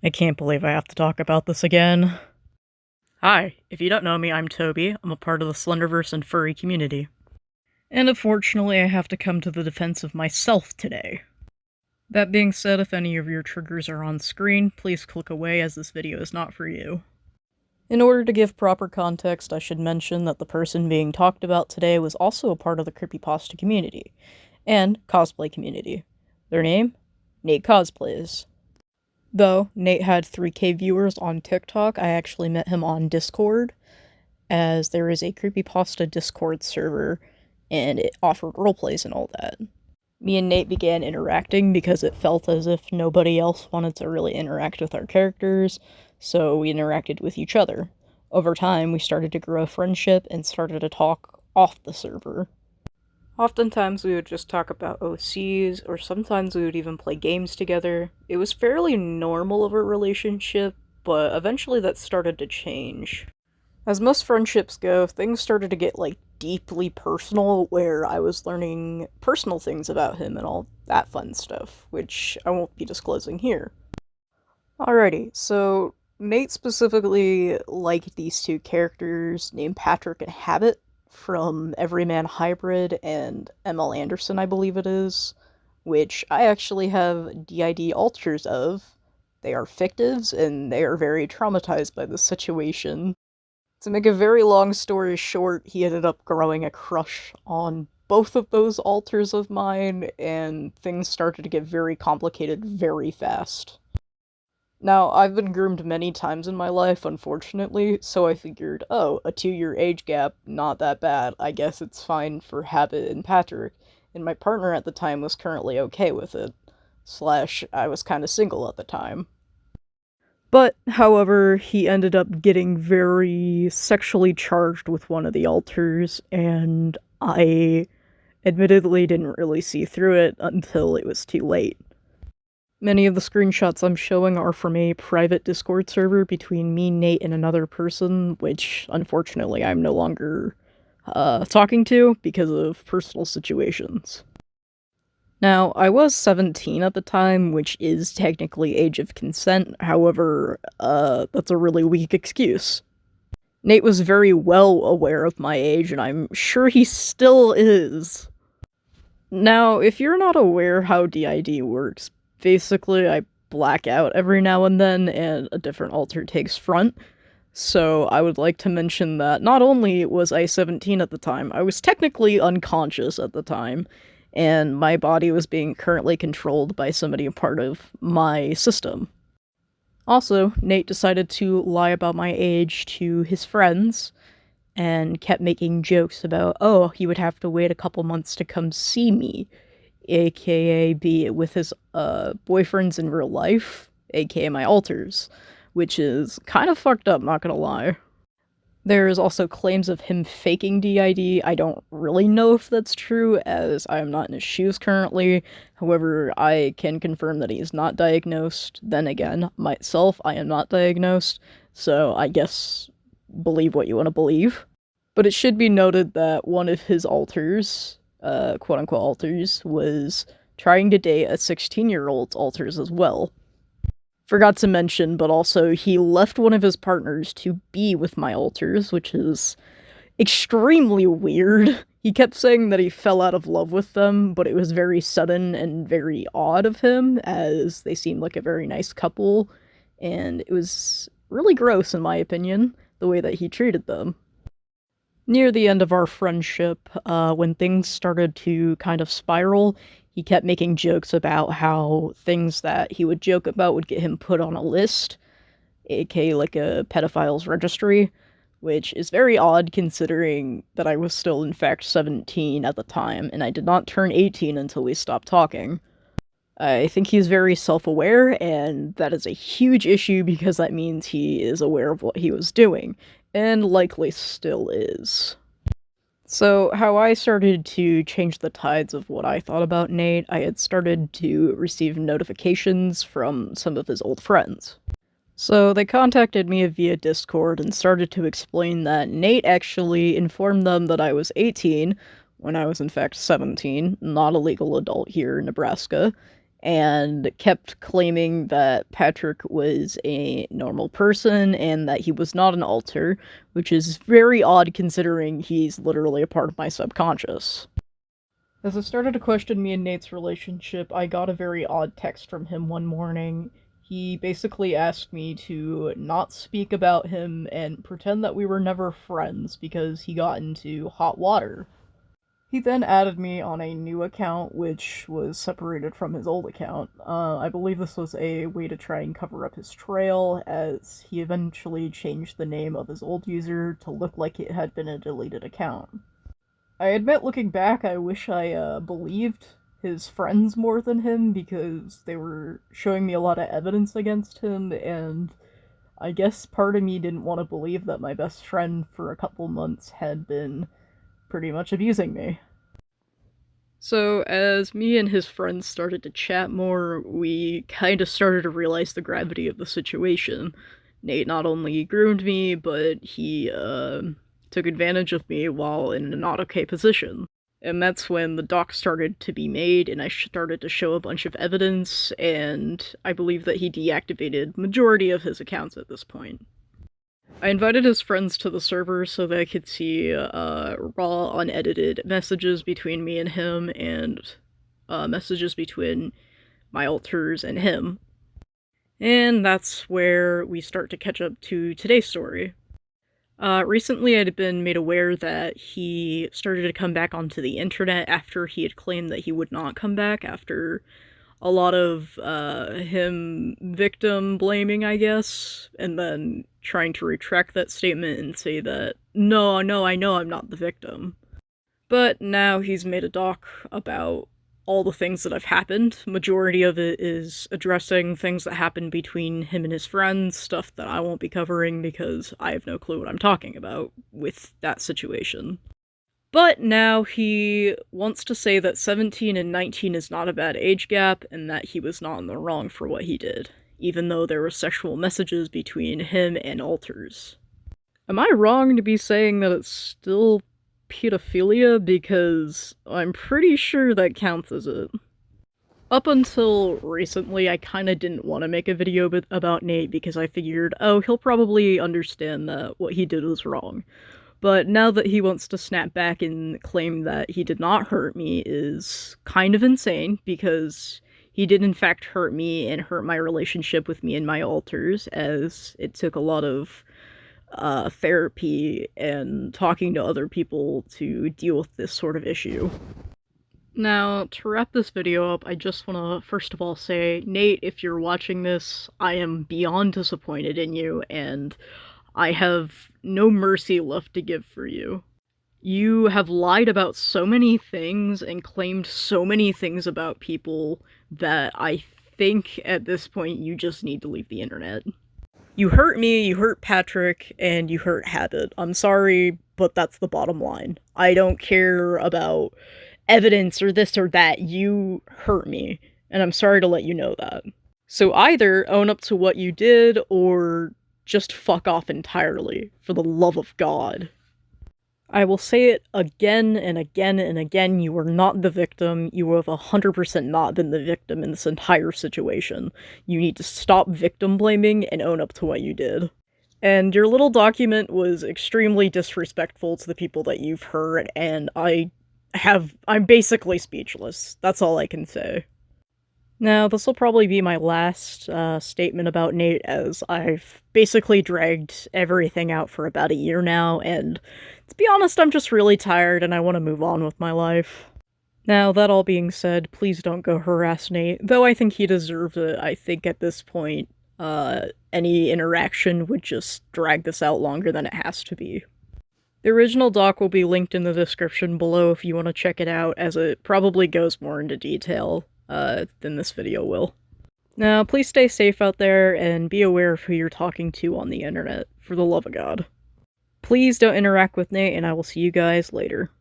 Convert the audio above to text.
I can't believe I have to talk about this again. Hi, if you don't know me, I'm Toby. I'm a part of the Slenderverse and furry community. And unfortunately, I have to come to the defense of myself today. That being said, if any of your triggers are on screen, please click away as this video is not for you. In order to give proper context, I should mention that the person being talked about today was also a part of the creepypasta community and cosplay community. Their name? NateCosplays. Though Nate had 3K viewers on TikTok, I actually met him on Discord, as there is a creepypasta Discord server, and it offered roleplays and all that. Me and Nate began interacting because it felt as if nobody else wanted to really interact with our characters, so we interacted with each other. Over time, we started to grow a friendship and started to talk off the server. Oftentimes we would just talk about OCs, or sometimes we would even play games together. It was fairly normal of a relationship, but eventually that started to change. As most friendships go, things started to get, deeply personal, where I was learning personal things about him and all that fun stuff, which I won't be disclosing here. Alrighty, so Nate specifically liked these two characters named Patrick and Habit from Everyman Hybrid and ML Anderson, I believe it is, which I actually have DID alters of. They are fictives, and they are very traumatized by the situation. To make a very long story short, he ended up growing a crush on both of those alters of mine, and things started to get very complicated very fast. Now, I've been groomed many times in my life, unfortunately, so I figured, oh, a 2-year age gap, not that bad. I guess it's fine for Habit and Patrick, and my partner at the time was currently okay with it. I was kinda single at the time. But, however, he ended up getting very sexually charged with one of the alters, and I admittedly didn't really see through it until it was too late. Many of the screenshots I'm showing are from a private Discord server between me, Nate, and another person, which, unfortunately, I'm no longer talking to because of personal situations. Now, I was 17 at the time, which is technically age of consent, however, that's a really weak excuse. Nate was very well aware of my age, and I'm sure he still is. Now, if you're not aware how DID works, basically I black out every now and then, and a different alter takes front. So I would like to mention that not only was I 17 at the time, I was technically unconscious at the time, and my body was being currently controlled by somebody a part of my system. Also, Nate decided to lie about my age to his friends, and kept making jokes about, oh, he would have to wait a couple months to come see me, aka be with his boyfriends in real life, aka my alters, which is kind of fucked up, not gonna lie. There's also claims of him faking DID. I don't really know if that's true, as I am not in his shoes currently. However, I can confirm that he is not diagnosed. Then again, myself, I am not diagnosed, so I guess believe what you want to believe. But it should be noted that one of his alters, quote-unquote alters, was trying to date a 16-year-old's alters as well. Forgot to mention, but also he left one of his partners to be with my alters, which is extremely weird. He kept saying that he fell out of love with them, but it was very sudden and very odd of him, as they seemed like a very nice couple, and it was really gross, in my opinion, the way that he treated them. Near the end of our friendship, when things started to kind of spiral, he kept making jokes about how things that he would joke about would get him put on a list, aka like a pedophile's registry, which is very odd considering that I was still in fact 17 at the time, and I did not turn 18 until we stopped talking. I think he's very self-aware, and that is a huge issue because that means he is aware of what he was doing, and likely still is. So, how I started to change the tides of what I thought about Nate, I had started to receive notifications from some of his old friends. So, they contacted me via Discord and started to explain that Nate actually informed them that I was 18, when I was in fact 17, not a legal adult here in Nebraska, and kept claiming that Patrick was a normal person and that he was not an alter, which is very odd considering he's literally a part of my subconscious. As I started to question me and Nate's relationship, I got a very odd text from him one morning. He basically asked me to not speak about him and pretend that we were never friends because he got into hot water. He then added me on a new account, which was separated from his old account. I believe this was a way to try and cover up his trail, as he eventually changed the name of his old user to look like it had been a deleted account. I admit, looking back, I wish I believed his friends more than him, because they were showing me a lot of evidence against him, and I guess part of me didn't want to believe that my best friend for a couple months had been pretty much abusing me. So, as me and his friends started to chat more, we kind of started to realize the gravity of the situation. Nate not only groomed me, but he, took advantage of me while in an not-okay position. And that's when the doc started to be made, and I started to show a bunch of evidence, and I believe that he deactivated majority of his accounts at this point. I invited his friends to the server so they could see raw, unedited messages between me and him, and messages between my alters and him. And that's where we start to catch up to today's story. Recently I'd been made aware that he started to come back onto the internet after he had claimed that he would not come back, after a lot of him victim blaming, I guess, and then trying to retract that statement and say that, no, I know I'm not the victim. But now he's made a doc about all the things that have happened. Majority of it is addressing things that happened between him and his friends, stuff that I won't be covering because I have no clue what I'm talking about with that situation. But now he wants to say that 17 and 19 is not a bad age gap, and that he was not in the wrong for what he did, even though there were sexual messages between him and alters. Am I wrong to be saying that it's still pedophilia? Because I'm pretty sure that counts as it. Up until recently, I kinda didn't want to make a video about Nate because I figured, oh, he'll probably understand that what he did was wrong. But now that he wants to snap back and claim that he did not hurt me is kind of insane, because he did in fact hurt me and hurt my relationship with me and my alters, as it took a lot of therapy and talking to other people to deal with this sort of issue. Now, to wrap this video up, I just want to first of all say, Nate, if you're watching this, I am beyond disappointed in you, and I have no mercy left to give for you. You have lied about so many things and claimed so many things about people that I think at this point you just need to leave the internet. You hurt me, you hurt Patrick, and you hurt Habit. I'm sorry, but that's the bottom line. I don't care about evidence or this or that. You hurt me, and I'm sorry to let you know that. So either own up to what you did, or just fuck off entirely, for the love of God. I will say it again and again and again, you are not the victim. You have 100% not been the victim in this entire situation. You need to stop victim blaming and own up to what you did. And your little document was extremely disrespectful to the people that you've hurt, and I'm basically speechless. That's all I can say. Now, this will probably be my last statement about Nate, as I've basically dragged everything out for about a year now, and to be honest, I'm just really tired and I want to move on with my life. Now, that all being said, please don't go harass Nate, though I think he deserves it. I think at this point, any interaction would just drag this out longer than it has to be. The original doc will be linked in the description below if you want to check it out, as it probably goes more into detail than this video will. Now, please stay safe out there, and be aware of who you're talking to on the internet, for the love of God. Please don't interact with Nate, and I will see you guys later.